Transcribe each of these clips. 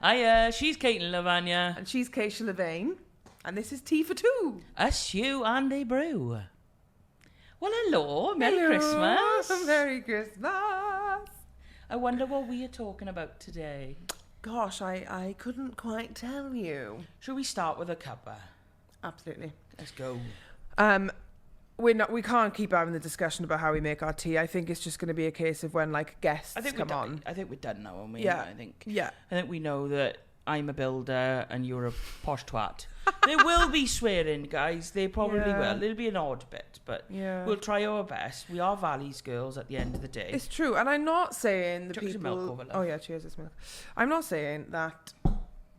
Hiya, she's Kate and Lavagna. And she's Kaysha Louvain. And this is Tea for Two. A stew and a brew. Well, hello. Merry Hello. Christmas. Merry Christmas. I wonder what we are talking about today. Gosh, I couldn't quite tell you. Shall we start with a cuppa? Absolutely. Let's go. We can't keep having the discussion about how we make our tea. I think it's just going to be a case of when guests come on. I think we're done now, aren't we? Yeah. I think we know that I'm a builder and you're a posh twat. There will be swearing, guys. They probably will. It'll be an odd bit, but we'll try our best. We are Valley's girls at the end of the day. It's true, and I'm not saying the Chuck some people. milk over, love. Oh yeah, cheers, it's milk. I'm not saying that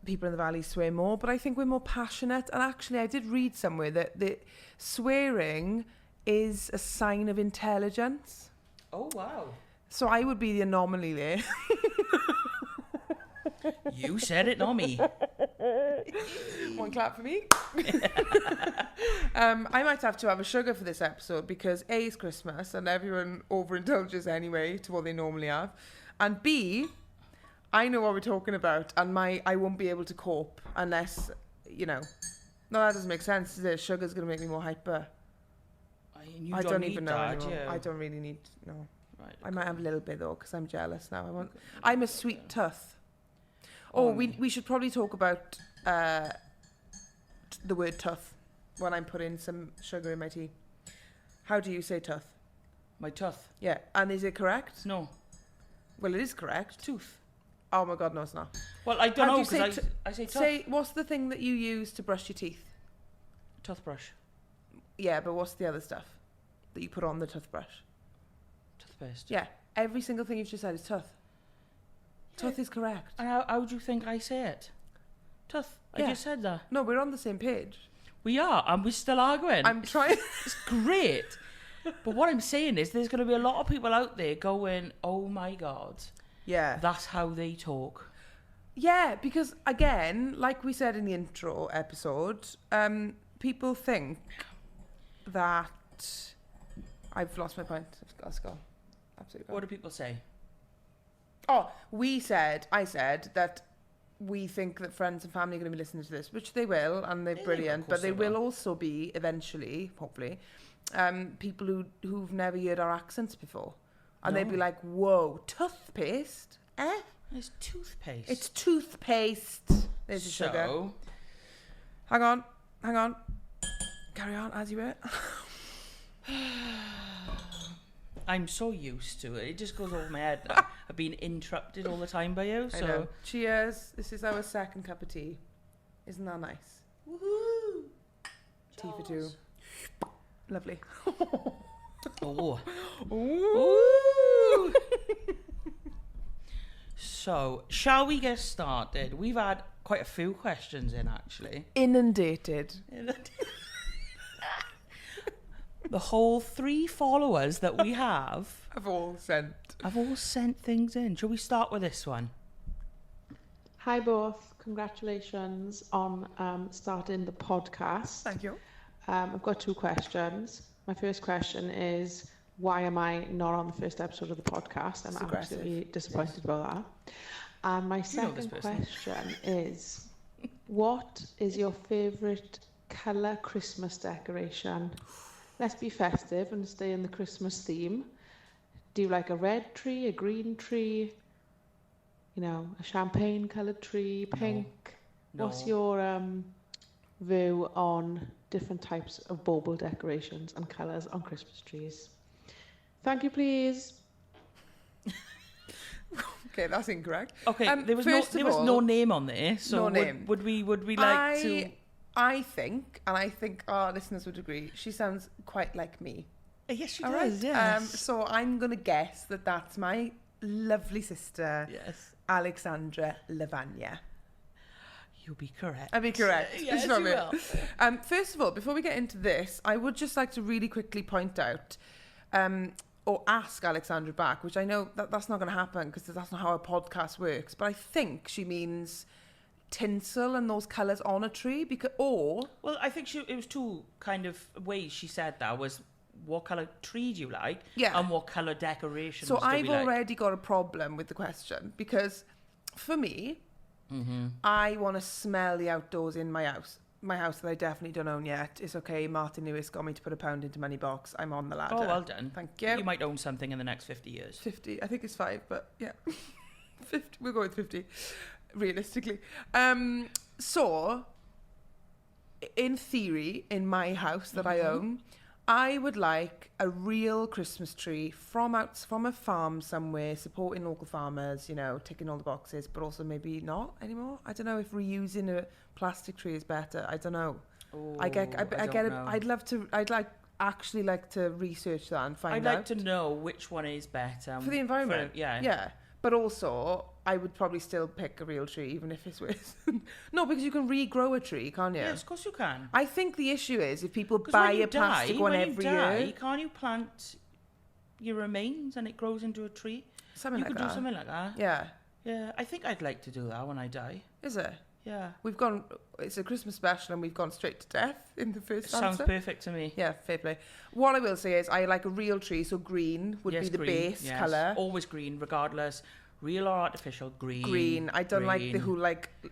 people in the valley swear more, but I think we're more passionate. And actually, I did read somewhere that the swearing is a sign of intelligence. Oh wow! So I would be the anomaly there. You said it, not me. One clap for me. I might have to have a sugar for this episode because A, it's Christmas and everyone overindulges anyway to what they normally have, and B, I know what we're talking about, and I won't be able to cope unless no, that doesn't make sense. Sugar's going to make me more hyper. I don't even know anymore. Yeah. I don't really need no. Right, okay. I might have a little bit though because I'm jealous now. I'm a sweet tooth. Oh, we should probably talk about the word tough when I'm putting some sugar in my tea. How do you say tough? My tooth. Yeah, and is it correct? No. Well, it is correct. Tooth. Oh my God, no, it's not. Well, I don't How know do you because I say tooth. Say, what's the thing that you use to brush your teeth? Toothbrush. Yeah, but what's the other stuff that you put on the toothbrush? Toothpaste. Yeah, every single thing you've just said is tooth. Tooth is correct. And how do you think I say it? Tooth. I just said that. No, we're on the same page. We are, and we're still arguing. I'm trying. It's great. But what I'm saying is there's going to be a lot of people out there going, oh my God. Yeah. That's how they talk. Yeah, because again, like we said in the intro episode, people think that... I've lost my point. Let's go. Absolutely. What do people say? Oh, I said that we think that friends and family are going to be listening to this, which they will, and they're brilliant, but they will also be, eventually, hopefully, people who've never heard our accents before. And they'd be like, whoa, toothpaste? Eh? It's toothpaste. It's toothpaste. There's the sugar. Hang on. Carry on as you were. I'm so used to it. It just goes over my head now. I've been interrupted all the time by you. So I know. Cheers. This is our second cup of tea. Isn't that nice? Woohoo! Tea for two. Lovely. Oh. Ooh. So, shall we get started? We've had quite a few questions in, actually. Inundated. The whole 3 followers that we have I've all sent things in. Shall we start with this one? Hi both, congratulations on starting the podcast. Thank you. I've got 2 questions. My first question is, why am I not on the first episode of the podcast? I'm absolutely disappointed about that. And my second question is, what is your favourite colour Christmas decoration? Let's be festive and stay in the Christmas theme. Do you like a red tree, a green tree, a champagne coloured tree, pink? No. What's your view on different types of bauble decorations and colours on Christmas trees? Thank you, please. Okay, that's incorrect. Okay, there was no name on there. So no name. Would we like to? I think our listeners would agree, she sounds quite like me. Yes, she does, right. Yes. So I'm going to guess that that's my lovely sister, Alexandra Lavagna. You'll be correct. I'll be correct. Yes, you will. First of all, before we get into this, I would just like to really quickly point out, or ask Alexandra back, which I know that's not going to happen because that's not how a podcast works, but I think she means tinsel and those colours on a tree, well, I think it was 2 kind of ways she said that was what colour tree do you like, and what colour decorations so do I've we like. already got a problem with the question because For me, I want to smell the outdoors in my house. My house that I definitely don't own yet. It's okay. Martin Lewis got me to put £1 into money box. I'm on the ladder. Oh, well done. Thank you. You might own something in the next 50 years. 50. I think it's 5, but yeah. 50. We'll go with 50, realistically. So, in theory, in my house that I own, I would like a real Christmas tree from a farm somewhere, supporting local farmers, you know, ticking all the boxes, but also maybe not anymore. I don't know if reusing a plastic tree is better. I don't know. Oh, I get it. I'd actually like to research that and find out. I'd like to know which one is better. For the environment. Yeah. But also, I would probably still pick a real tree, even if it's with... No, because you can regrow a tree, can't you? Yes, of course you can. I think the issue is if people buy a plastic one every year... Can't you plant your remains and it grows into a tree? You could do something like that. Yeah. Yeah, I think I'd like to do that when I die. Is it? Yeah. It's a Christmas special and we've gone straight to death in the first answer. Sounds perfect to me. Yeah, fair play. What I will say is I like a real tree, so green would be the base colour. Always green, regardless. Real or artificial, green. Green. I don't like the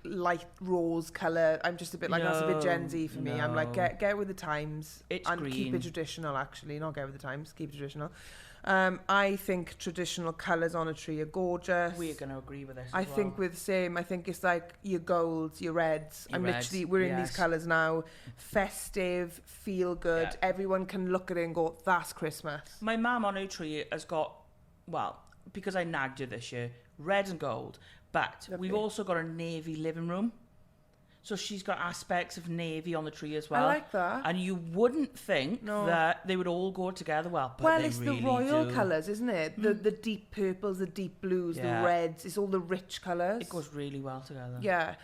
light rose colour. I'm just a bit like, that's a bit Gen Z for me. I'm like, get with the times. It's and green. Keep it traditional, actually. Not get with the times, keep it traditional. I think traditional colours on a tree are gorgeous. We're going to agree with this I think it's like your golds, your reds. We're in these colours now. Festive, feel good. Yeah. Everyone can look at it and go, that's Christmas. My mum on her tree has got, because I nagged her this year, red and gold. But we've also got a navy living room. So she's got aspects of navy on the tree as well. I like that. And you wouldn't think that they would all go together well, but they it's really the royal do. colours, isn't it? The deep purples, the deep blues, the reds. It's all the rich colours. It goes really well together. Yeah.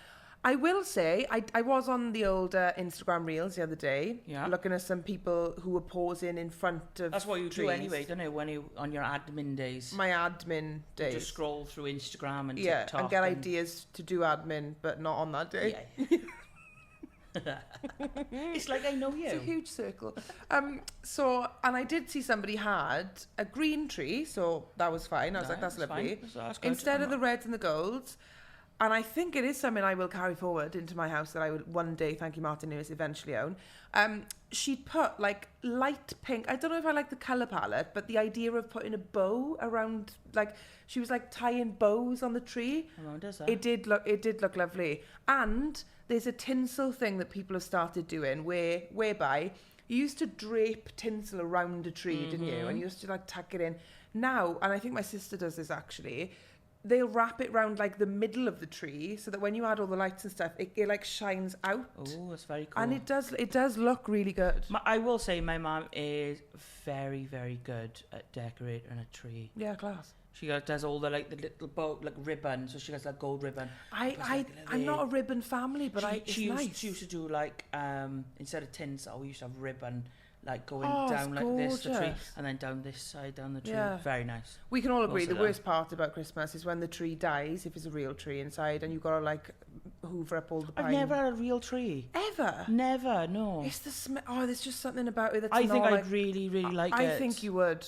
I will say, I was on the old Instagram Reels the other day, looking at some people who were posing in front of That's what you trees. do anyway, don't you? When you on your admin days. My admin days. You just scroll through Instagram and TikTok. And get ideas to do admin, but not on that day. Yeah. It's like I know you. It's a huge circle. And I did see somebody had a green tree, so that was fine. I was like, that's lovely. That's good. Instead of the reds and the golds. And I think it is something I will carry forward into my house that I would one day, thank you Martin Lewis, eventually own. She'd put like light pink. I don't know if I like the colour palette, but the idea of putting a bow around, like she was like tying bows on the tree. Oh, does that? It did look lovely. And there's a tinsel thing that people have started doing whereby you used to drape tinsel around a tree, didn't you? And you used to like tuck it in. Now, and I think my sister does this actually, they'll wrap it around like the middle of the tree so that when you add all the lights and stuff, it like shines out. Oh, that's very cool. And it does look really good. I will say my mum is very, very good at decorating a tree. Yeah, class. She does all the little bow, like ribbon, so she has like gold ribbon. I'm not a ribbon family, but she nice. used to do like instead of tinsel, we used to have ribbon like going down like this the tree and then down this side down the tree. Yeah. Very nice. We can all agree the worst part about Christmas is when the tree dies, if it's a real tree inside, and you've got to like hoover up all the pine. I've never had a real tree. Ever? Never, no. It's the smell. Oh, there's just something about it that's I think I'd really, really like it. I think you would.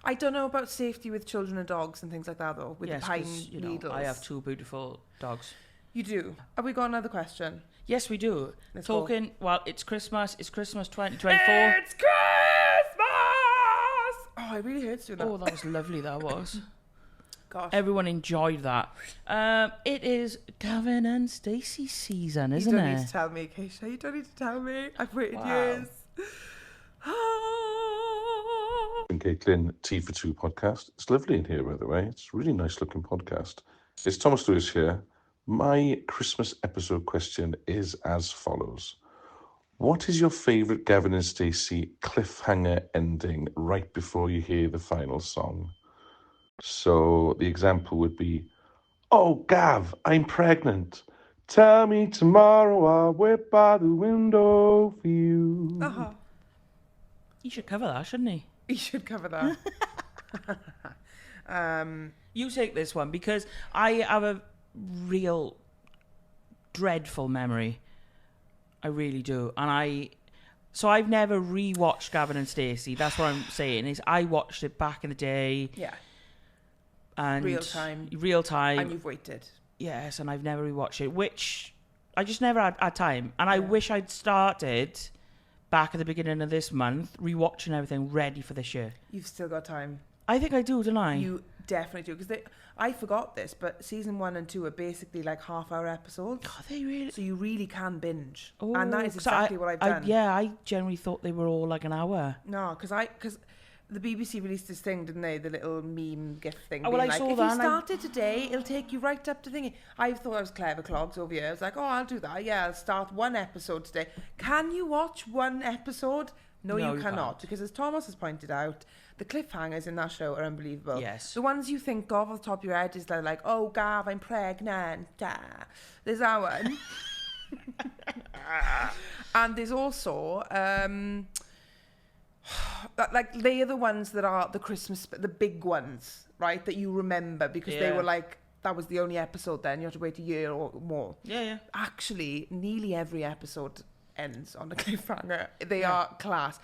I don't know about safety with children and dogs and things like that though, with the pine needles. I have 2 beautiful dogs. You do? Have we got another question? Yes, we do. Let's go. It's Christmas 2024. It's Christmas! Oh, I really hurt doing that. Oh, that was lovely, that was. Gosh. Everyone enjoyed that. It is Gavin and Stacey season, isn't it? You don't need to tell me, Kaysha. You don't need to tell me. I've waited years. And Caitlin, Tea for Two podcast. It's lovely in here, by the way. It's a really nice looking podcast. It's Thomas Lewis here. My Christmas episode question is as follows. What is your favourite Gavin and Stacey cliffhanger ending right before you hear the final song? So the example would be, oh, Gav, I'm pregnant. Tell me tomorrow I'll wait by the window for you. Uh-huh. He should cover that, shouldn't he? He should cover that. You take this one because I have a real dreadful memory. I really do. And I've never rewatched Gavin and Stacey. That's what I'm saying is I watched it back in the day. Yeah. And real time. And you've waited. Yes, and I've never rewatched it, which I just never had time. And I wish I'd started back at the beginning of this month, rewatching everything ready for this year. You've still got time. I think I do, don't I? You definitely do, because I forgot this, but season 1 and 2 are basically like half-hour episodes. Oh, they really? So you really can binge. Oh, and that is exactly what I've done. I generally thought they were all like an hour. No, because the BBC released this thing, didn't they? The little meme GIF thing. Oh, well, I like, saw if that. you started today, it'll take you right up to thingy. I thought I was clever clogs over here. I was like, oh, I'll do that. Yeah, I'll start 1 episode today. Can you watch 1 episode? No, you cannot. Can't. Because as Thomas has pointed out, the cliffhangers in that show are unbelievable. Yes. The ones you think of off the top of your head is like, oh, Gav, I'm pregnant. There's that one. And there's also... like they are the ones that are the big ones, right? That you remember because they were like, that was the only episode then. You have to wait a year or more. Yeah. Actually, nearly every episode ends on a cliffhanger. They are class.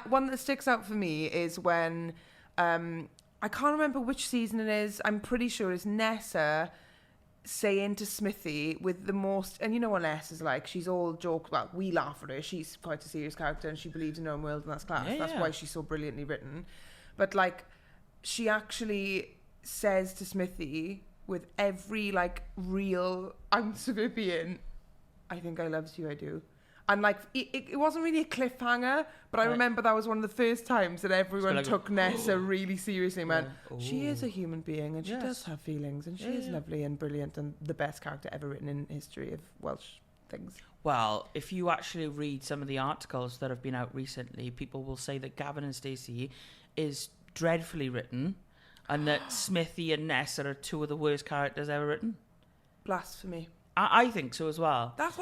One that sticks out for me is when, I can't remember which season it is. I'm pretty sure it's Nessa saying to Smithy with the most, and you know what Ness is like, she's all jokes, well, we laugh at her, she's quite a serious character and she believes in her own world and that's class. That's why she's so brilliantly written. But like, she actually says to Smithy with every like real ounce of it being, I think I loves you, I do. And like, it wasn't really a cliffhanger, but I remember that was one of the first times that everyone took Nessa really seriously and went, she is a human being and she does have feelings and she is lovely and brilliant and the best character ever written in history of Welsh things. Well, if you actually read some of the articles that have been out recently, people will say that Gavin and Stacey is dreadfully written and that Smithy and Nessa are 2 of the worst characters ever written. Blasphemy. I think so as well. That's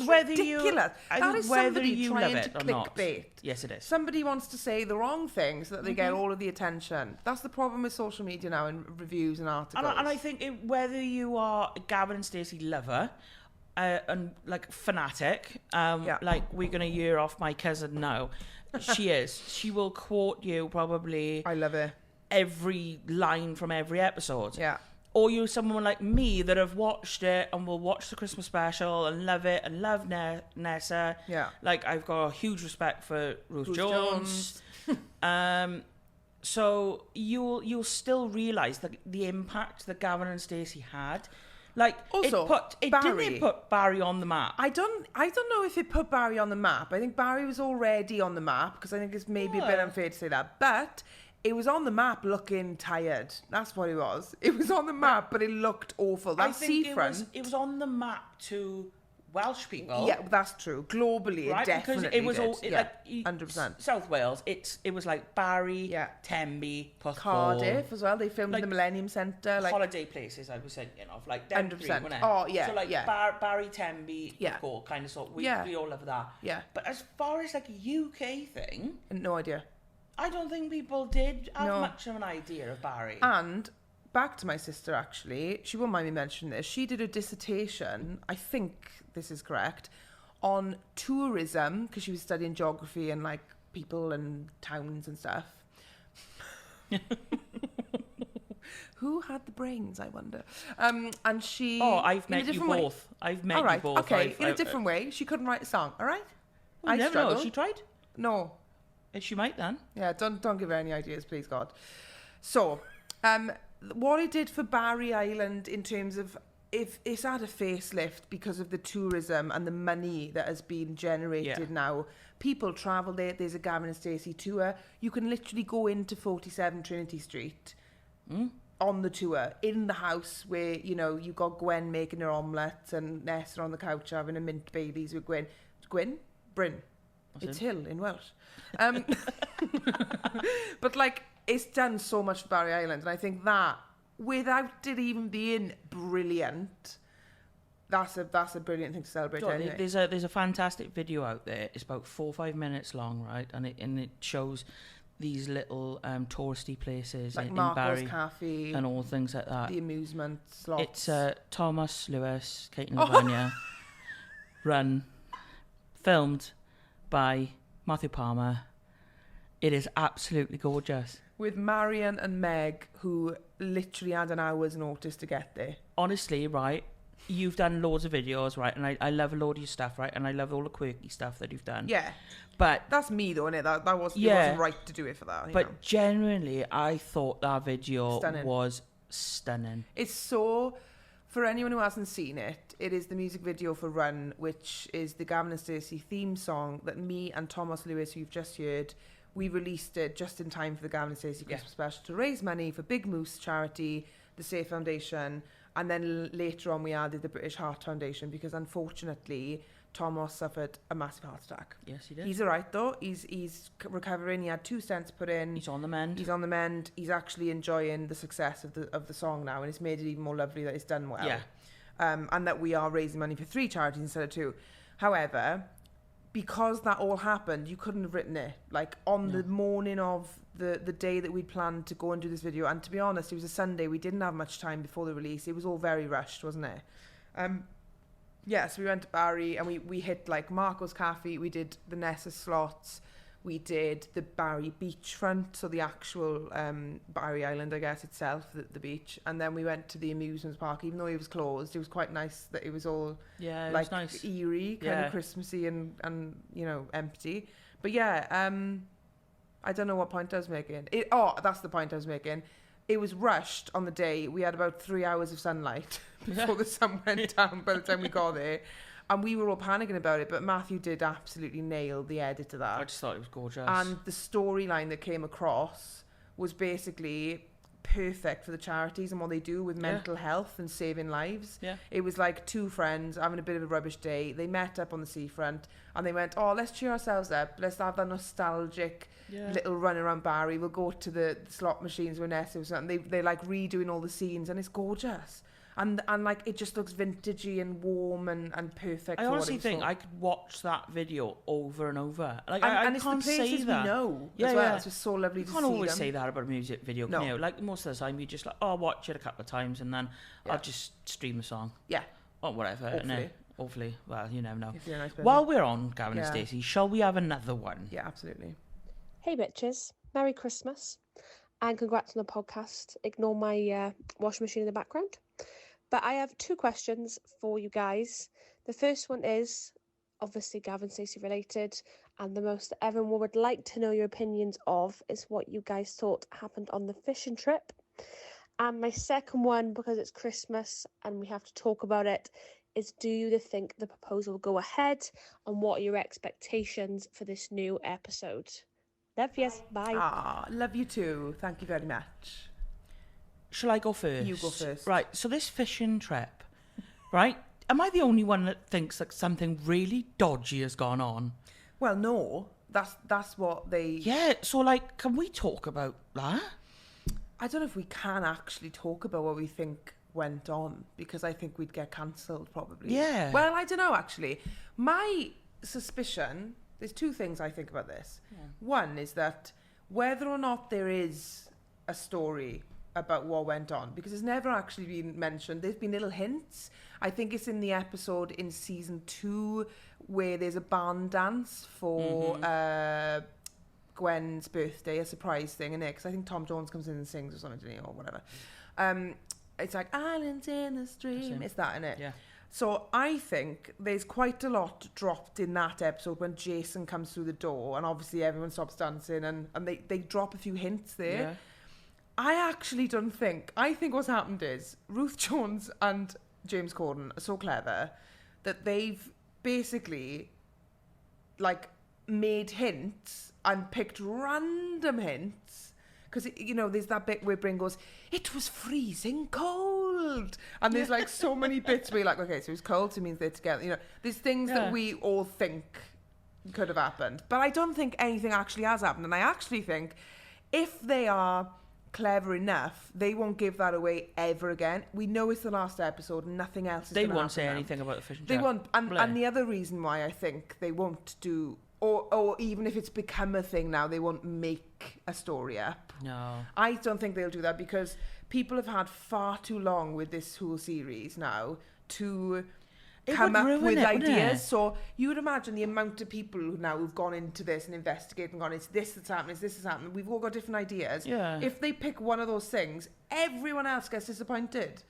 whether ridiculous. That is somebody trying to clickbait. Yes, it is. Somebody wants to say the wrong thing so that they get all of the attention. That's the problem with social media now and reviews and articles. And I think whether you are a Gavin and Stacey lover and like fanatic, like we're going to year off my cousin now. She is. She will quote you probably. I love it. Every line from every episode. Yeah. Or you're someone like me that have watched it and will watch the Christmas special and love it and love Nessa. Yeah. Like, I've got a huge respect for Ruth Jones. So you'll still realise the impact that Gavin and Stacey had. Like, also, didn't it put Barry on the map? I don't know if it put Barry on the map. I think Barry was already on the map because I think it's maybe a bit unfair to say that. But... it was on the map looking tired. That's what it was. It was on the map, but it looked awful. That seafront. It was on the map to Welsh people. Yeah, that's true. Globally, right? It definitely because it was all like 100%. South Wales. It was like Barry, Tenby, Porthcawl, Cardiff as well. They filmed in the Millennium Centre. Like holiday places. I was thinking of like 100%. Oh yeah, so like yeah. Barry, Tenby, Porthcawl, kind of sort. We all love that. Yeah. But as far as like a UK thing, no idea. I don't think people did have much of an idea of Barry. And back to my sister, actually, she won't mind me mentioning this. She did a dissertation, I think this is correct, on tourism, because she was studying geography and like people and towns and stuff. Who had the brains, I wonder? And she... Oh, I've met you both. I've met you both. Okay, in a different way. She couldn't write a song, all right? I never know. She tried? No. She might then. Yeah, don't give her any ideas, please, God. So, what it did for Barry Island in terms of if it's had a facelift because of the tourism and the money that has been generated now. People travel there. There's a Gavin and Stacey tour. You can literally go into 47 Trinity Street on the tour in the house where you got Gwen making her omelette and Nessa on the couch having a mint Baileys with Bryn. It's Hill in Welsh. But like it's done so much for Barry Island, and I think that without it even being brilliant, that's a brilliant thing to celebrate. Anyway. There's a fantastic video out there. It's about 4 or 5 minutes long, right? And it shows these little touristy places like in Marco's Barry Cafe and all things like that. The amusement slots. It's Thomas Lewis, Kate and Lavagna, run, filmed by Matthew Palmer. It is absolutely gorgeous. With Marion and Meg, who literally had an hour's notice to get there. honestly, right, you've done loads of videos, right, and I love a load of your stuff, right, and I love all the quirky stuff that you've done. Yeah. But that's me, though, innit? That was, it wasn't right to do it for that. But genuinely, I thought that video was stunning. It's so... For anyone who hasn't seen it, it is the music video for Run, which is the Gavin and Stacey theme song that me and Thomas Lewis, who you've just heard, we released it just in time for the Gavin and Stacey Christmas special to raise money for Big Moose charity, the Safe Foundation, and then later on we added the British Heart Foundation because unfortunately Thomas suffered a massive heart attack. Yes, he did. He's all right though. He's recovering. He had 2 stents put in. He's on the mend. He's actually enjoying the success of the song now, and it's made it even more lovely that it's done well. Yeah. And that we are raising money for 3 charities instead of 2. However, because that all happened, you couldn't have written it like on the morning of the day that we'd planned to go and do this video. And to be honest, it was a Sunday. We didn't have much time before the release. It was all very rushed, wasn't it? So we went to Barry and we hit like Marco's Cafe. We did the Nessa Slots. We did the Barry beachfront, so the actual Barry Island, I guess, itself, the beach. And then we went to the amusement park, even though it was closed. It was quite nice that it was all it like was nice. Eerie, kind of Christmassy and you know, empty. But I don't know what point I was making. That's the point I was making. It was rushed on the day. We had about 3 hours of sunlight before the sun went down by the time we got there. And we were all panicking about it, but Matthew did absolutely nail the edit of that. I just thought it was gorgeous. And the storyline that came across was basically perfect for the charities and what they do with mental health and saving lives. Yeah. It was like 2 friends having a bit of a rubbish day. They met up on the seafront and they went, let's cheer ourselves up. Let's have that nostalgic little run around Barry. We'll go to the slot machines with Nessa or something. They're like redoing all the scenes and it's gorgeous. And like it just looks vintagey and warm and perfect. I honestly think I could watch that video over and over. Like and I it's can't the places say that. We know as well. It's just so lovely to see them. You can't always say that about a music video, can you? Like most of the time, you just like, watch it a couple of times and then I'll just stream the song. Yeah. Or whatever. Hopefully. Well, you never know. If you're a nice person. While we're on Gavin and Stacey, shall we have another one? Yeah, absolutely. Hey bitches, Merry Christmas and congrats on the podcast. Ignore my washing machine in the background. But I have 2 questions for you guys. The first one is obviously Gavin and Stacey related, and the most that everyone would like to know your opinions of is what you guys thought happened on the fishing trip. And my second one, because it's Christmas and we have to talk about it, is do you think the proposal will go ahead, and what are your expectations for this new episode? Love yous. Bye. Love you too. Thank you very much. Shall I go first? You go first. Right, so this fishing trip, right? Am I the only one that thinks that something really dodgy has gone on? Well, no. That's what they... Yeah, so like, can we talk about that? I don't know if we can actually talk about what we think went on, because I think we'd get cancelled probably. Yeah. Well, I don't know actually. My suspicion, there's 2 things I think about this. Yeah. One is that whether or not there is a story about what went on, because it's never actually been mentioned. There's been little hints. I think it's in the episode in season 2 where there's a barn dance for Gwen's birthday, a surprise thing, and because I think Tom Jones comes in and sings or something, or whatever. It's like Islands in the Stream. It's that, innit? Yeah. So I think there's quite a lot dropped in that episode when Jason comes through the door, and obviously everyone stops dancing, and they drop a few hints there. Yeah. I actually don't think... I think what's happened is Ruth Jones and James Corden are so clever that they've basically, like, made hints and picked random hints. Because, you know, there's that bit where Bryn goes, it was freezing cold. And there's, like, so many bits where you're like, okay, so it's cold, so it means they're together. You know, there's things that we all think could have happened. But I don't think anything actually has happened. And I actually think if they are... clever enough, they won't give that away ever again. We know it's the last episode and nothing else is They gonna won't say happen anything now. about the fishing They trip. won't. And the other reason why I think they won't do, or even if it's become a thing now, they won't make a story up. No. I don't think they'll do that because people have had far too long with this whole series now to... come up with ideas. So you would imagine the amount of people who now who've gone into this and investigated and gone, it's this that's happening, it's this that's happening. We've all got different ideas. Yeah. If they pick one of those things, everyone else gets disappointed.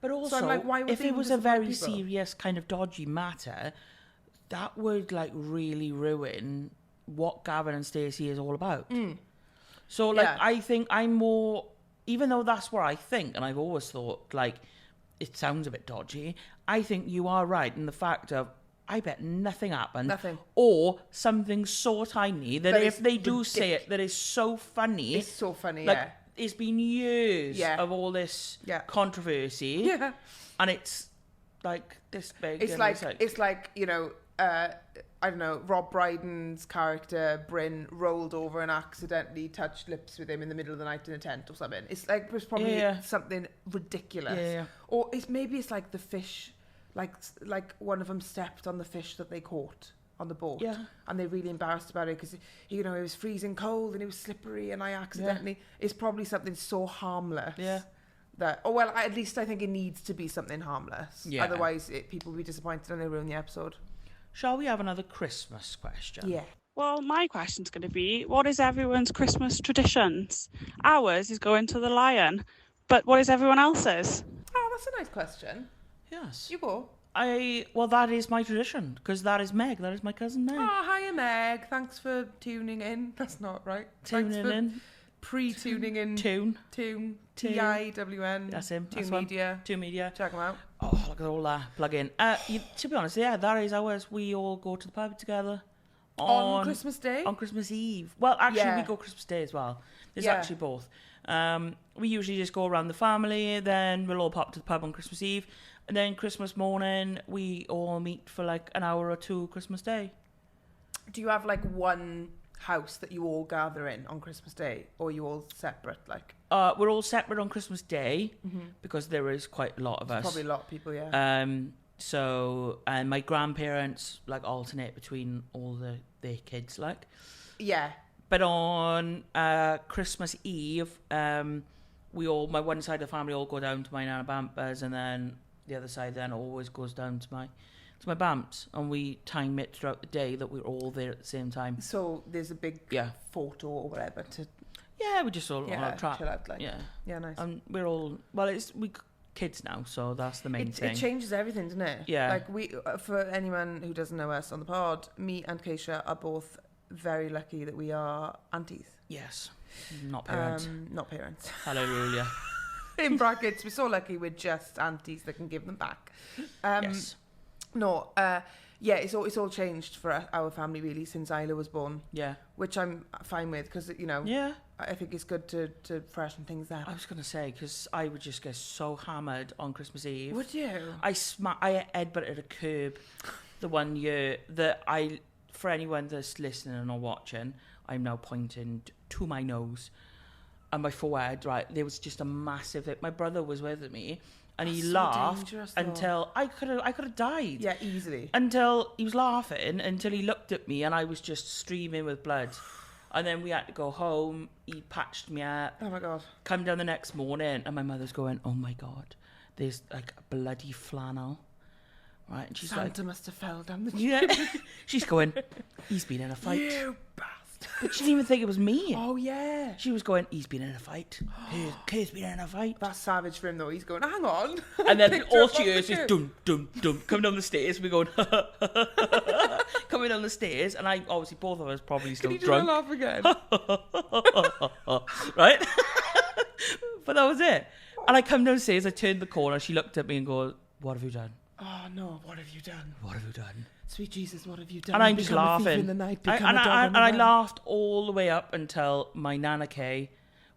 But also, so like, why would if they it was a very people? serious kind of dodgy matter, that would like really ruin what Gavin and Stacey is all about. So like, I think I'm more, even though that's what I think, and I've always thought like it sounds a bit dodgy, I think you are right in the fact of, I bet nothing happened. Nothing. Or something so tiny that if they do say it, that is so funny. It's so funny, like, it's been years of all this controversy. Yeah. And it's like this big. It's like, you know, I don't know, Rob Brydon's character, Bryn, rolled over and accidentally touched lips with him in the middle of the night in a tent or something. It's like, it's probably something ridiculous. Yeah. Or maybe it's like the fish, like one of them stepped on the fish that they caught on the boat. Yeah. And they're really embarrassed about it because, you know, it was freezing cold and it was slippery and I accidentally... It's probably something so harmless. Yeah. That, well, at least I think it needs to be something harmless. Yeah. Otherwise, people will be disappointed and they ruin the episode. Shall we have another Christmas question? Yeah. Well, my question's going to be, what is everyone's Christmas traditions? Ours is going to the Lion, but what is everyone else's? Oh, that's a nice question. Yes. You go. Well, that is my tradition, because that is Meg. That is my cousin Meg. Oh, hiya, Meg. Thanks for tuning in. That's not right. Tuning in. Pre-tuning in. Tune. T-I-W-N. That's him. Tune Media. Tune Media. Check them out. Oh, look at all that. Plug in. To be honest, yeah, that is ours. We all go to the pub together. On Christmas Day? On Christmas Eve. Well, actually, we go Christmas Day as well. There's actually both. We usually just go around the family, then we'll all pop to the pub on Christmas Eve, and then Christmas morning, we all meet for like an hour or two Christmas Day. Do you have like one house that you all gather in on Christmas Day, or are you all separate? Like, we're all separate on Christmas Day because there is quite a lot of us. Probably a lot of people, yeah. And my grandparents like alternate between all their kids, like. Yeah. But on Christmas Eve, my one side of the family all go down to my Nana Bampa's, and then the other side then always goes down to my Bamps, and we time it throughout the day that we're all there at the same time. So there's a big photo or whatever to. Yeah, we just all on a trap. Chill out, like. Yeah, nice. And we're all we kids now, so that's the main thing. It changes everything, doesn't it? Yeah. Like for anyone who doesn't know us on the pod, me and Kaysha are both very lucky that we are aunties. Yes, not parents. Not parents. Hallelujah. In brackets, we're so lucky we're just aunties that can give them back. Yes. No, it's all changed for our family really since Isla was born. Yeah. Which I'm fine with because, you know, I think it's good to freshen things up. I was going to say, because I would just get so hammered on Christmas Eve. Would you? I headbutted a curb the one year that for anyone that's listening or watching, I'm now pointing to my nose and my forehead, right? There was just a massive... My brother was with me and he laughed until I could have died. Yeah, easily. Until he was laughing, until he looked at me and I was just streaming with blood. And then we had to go home. He patched me up. Oh my God. Come down the next morning and my mother's going, oh my God, there's like a bloody flannel. Right, and she's Santa must have fell down the chimney. Yeah. She's going, he's been in a fight. You bastard. But she didn't even think it was me. Oh, yeah. She was going, he's been in a fight. Kay's been in a fight. That's savage for him, though. He's going, hang on. And then all she hears is dum, dum, dum. Coming down the stairs. We're going, coming down the stairs. And obviously, both of us probably still drunk. Can you do laugh again? Right? But that was it. And I come downstairs, I turned the corner, she looked at me and goes, what have you done? Oh no, what have you done? What have you done? Sweet Jesus, what have you done? And I'm just laughing. I laughed all the way up until my Nana Kay,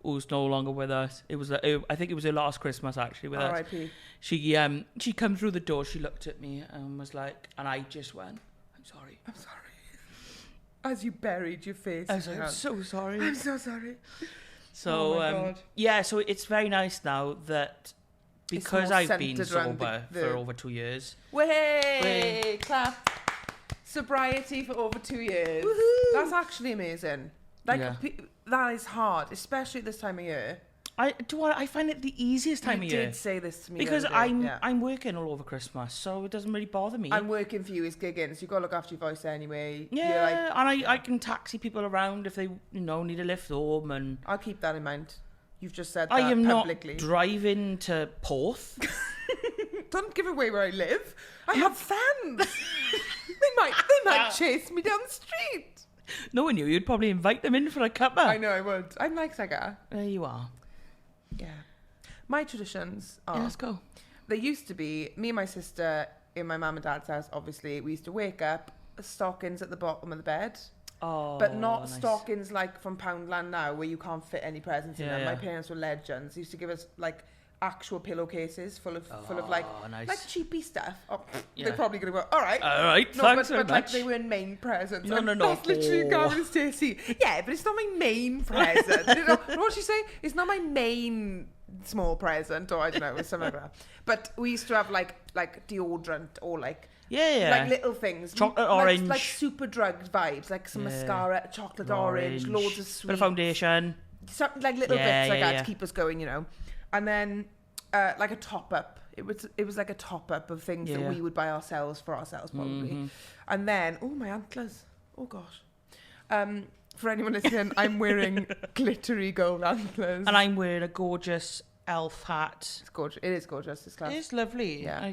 who's no longer with us. It was, I think it was her last Christmas actually with us. R.I.P. She come through the door, she looked at me and was like, and I just went, I'm sorry. I'm sorry. As you buried your face. I was like, I'm so sorry. I'm so sorry. So, so it's very nice now that because I've been sober for over 2 years. Way! Clap. Sobriety for over 2 years. Woohoo! That's actually amazing. Like, that is hard, especially at this time of year. I find it the easiest time of year. You did say this to me because I'm working all over Christmas, so it doesn't really bother me. I'm working for you is gigging, so you've got to look after your voice anyway. Yeah, and I can taxi people around if they need a lift home, and I'll keep that in mind. You've just said that I am publicly. not driving to Porth. Don't give away where I live. I have fans. they might chase me down the street. Knowing you, you'd probably invite them in for a cuppa. I know I would. I'm like Saga. There you are. Yeah. My traditions are... Yeah, let's go. There used to be, me and my sister in my mum and dad's house, obviously, we used to wake up, stockings at the bottom of the bed. Oh, but not nice. Stockings like from Poundland now, where you can't fit any presents in them. My parents were legends. They used to give us like actual pillowcases full of like nice. like cheapy stuff. Oh, they're probably gonna go, all right, thanks but very like much. they were main presents. No. That's literally Gavin and Stacey. Yeah, but it's not my main present. You know what she say? It's not my main small present, or I don't know, it was something like that. But we used to have like deodorant or like like little things, chocolate orange, like super drugged vibes, like some mascara, chocolate orange, loads of sweets, bit of foundation, something like little bits like that to keep us going, you know. And then like a top up. It was like a top up of things that we would buy ourselves for ourselves probably. Mm-hmm. And then my antlers. Oh gosh. For anyone listening, I'm wearing glittery gold antlers. And I'm wearing a gorgeous elf hat. It's gorgeous. It is gorgeous. It's class. It's lovely. Yeah.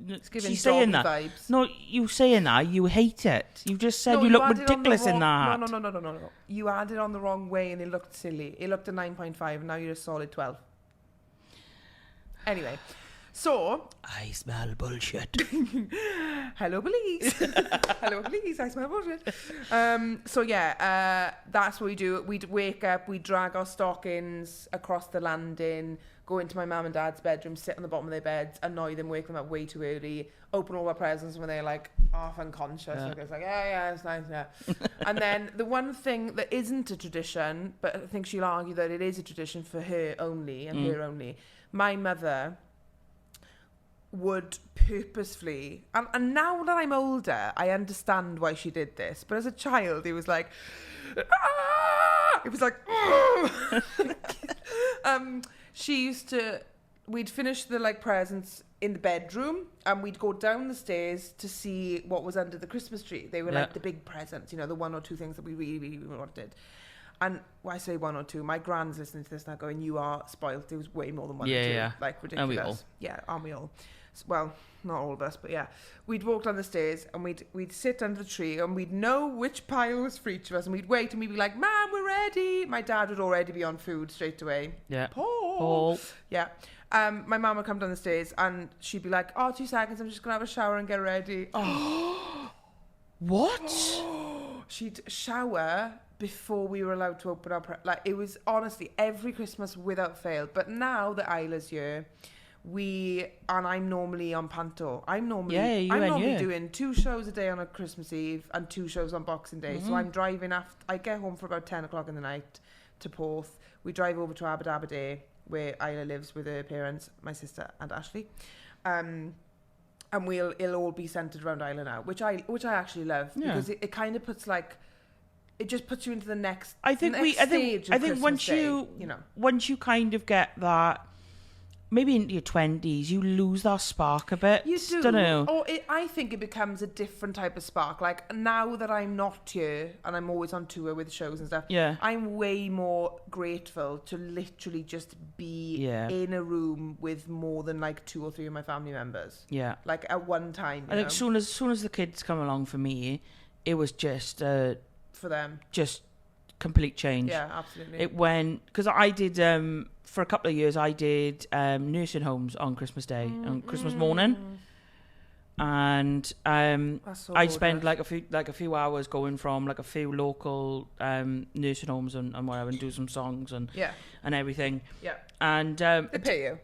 It's giving she's saying that vibes. No, you saying that you hate it. You just said you look ridiculous in that hat. No. You had it on the wrong way and it looked silly. It looked a 9.5 and now you're a solid 12. Anyway, so I smell bullshit. Hello, police. Hello, police. I smell bullshit. So yeah, that's what we do. We'd wake up, we'd drag our stockings across the landing, go into my mum and dad's bedroom, sit on the bottom of their beds, annoy them, wake them up way too early, open all our presents when they're like half unconscious. Yeah. It's like, yeah, it's nice, yeah. And then the one thing that isn't a tradition, but I think she'll argue that it is a tradition for her only and her only. My mother would purposefully, and now that I'm older, I understand why she did this. But as a child, it was like, it was like, she used to, we'd finish the like presents in the bedroom and we'd go down the stairs to see what was under the Christmas tree. They were like the big presents, you know, the one or two things that we really, really wanted. And when I say one or two, my grand's listening to this now going, you are spoilt. It was way more than one or two. Yeah. Like, ridiculous. Aren't we all? Yeah, aren't we all? Well, not all of us, but yeah. We'd walk down the stairs and we'd sit under the tree and we'd know which pile was for each of us and we'd wait and we'd be like, Mum, we're ready. My dad would already be on food straight away. Yeah. Paul. Yeah. My mum would come down the stairs and she'd be like, 2 seconds, I'm just going to have a shower and get ready. Oh. What? She'd shower before we were allowed to open our like it was honestly every Christmas without fail. But now that Isla's here, I'm normally on Panto. I'm normally doing 2 shows a day on a Christmas Eve and 2 shows on Boxing Day. So I'm driving I get home for about 10 o'clock in the night to Porth. We drive over to Aberdabarday where Isla lives with her parents, my sister and Ashley. And it'll all be centered around Isla now, which I actually love because it kind of puts like, it just puts you into the next. I think once you kind of get that, maybe into your 20s, you lose that spark a bit. You do. Don't know. Or I think it becomes a different type of spark. Like now that I'm not here and I'm always on tour with shows and stuff, I'm way more grateful to literally just be in a room with more than like 2 or 3 of my family members. Yeah. Like at one time. I think as soon as the kids come along for me, it was just for them. Just complete change. Yeah, absolutely. It went, because I did for a couple of years I did nursing homes on Christmas Day, on Christmas morning, and I'd spend like a few hours going from like a few local nursing homes and whatever, and do some songs and everything. Yeah. And they pay you?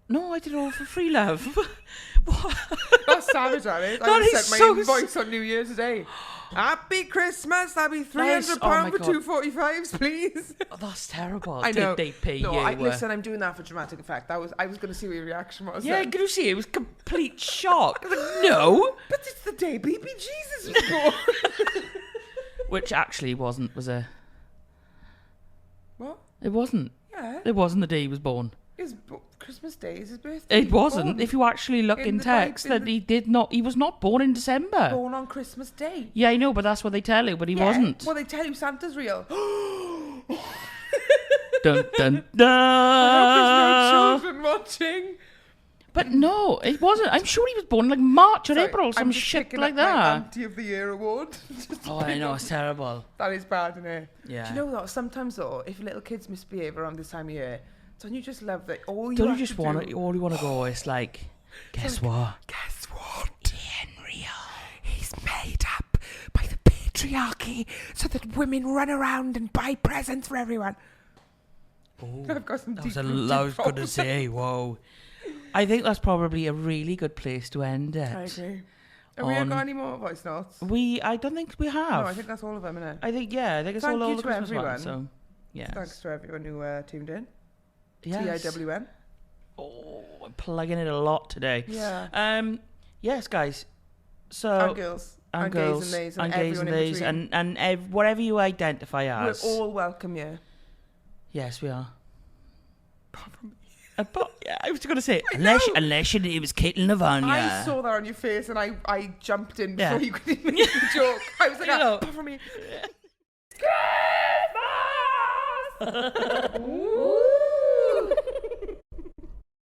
No, I did it all for free, love. What? That's savage, Alice. I sent my invoice on New Year's Day. Happy Christmas. That'd be £300 for 245s, please. Oh, that's terrible. I know. Did they pay you? Listen, I'm doing that for dramatic effect. I was going to see what your reaction was. Yeah, can you see? It was complete shock. No. But it's the day baby Jesus was born. Which actually was a... What? It wasn't. Yeah. It wasn't the day he was born. Christmas Day is his birthday. It wasn't. If you actually look in text, he was not born in December. Born on Christmas Day. Yeah, I know, but that's what they tell you, but he wasn't. Well, they tell you Santa's real. dun, dun, dun. I hope there's no children watching. But no, it wasn't. I'm sure he was born like March or April, some I'm just shit picking like up my that. Auntie of the Year award. Oh, I know, it's terrible. That is bad, isn't it? Yeah. Do you know what? Sometimes though, if little kids misbehave around this time of year, don't you just love that? All you Don't you just want to? All you want to go is like, guess what? Guess what? Unreal. He's made up by the patriarchy so that women run around and buy presents for everyone. Oh, I've got some I was going to say, whoa. I think that's probably a really good place to end it. I agree. Have we got any more voice notes? I don't think we have. No, I think that's all of them, isn't it? I think it's all the Christmas ones. So, yeah. Thanks to everyone who tuned in. Yes. TIWN. Oh, I'm plugging it a lot today. Yeah. Yes, guys. So and girls. And girls. Gays and gays and these. And whatever you identify as. We're all welcome here. Yes, we are. Apart from me. But yeah, I was going to say, unless your name was Caitlin Lavagna. I saw that on your face and I jumped in before you could even make the joke. I was like, apart from me. Christmas!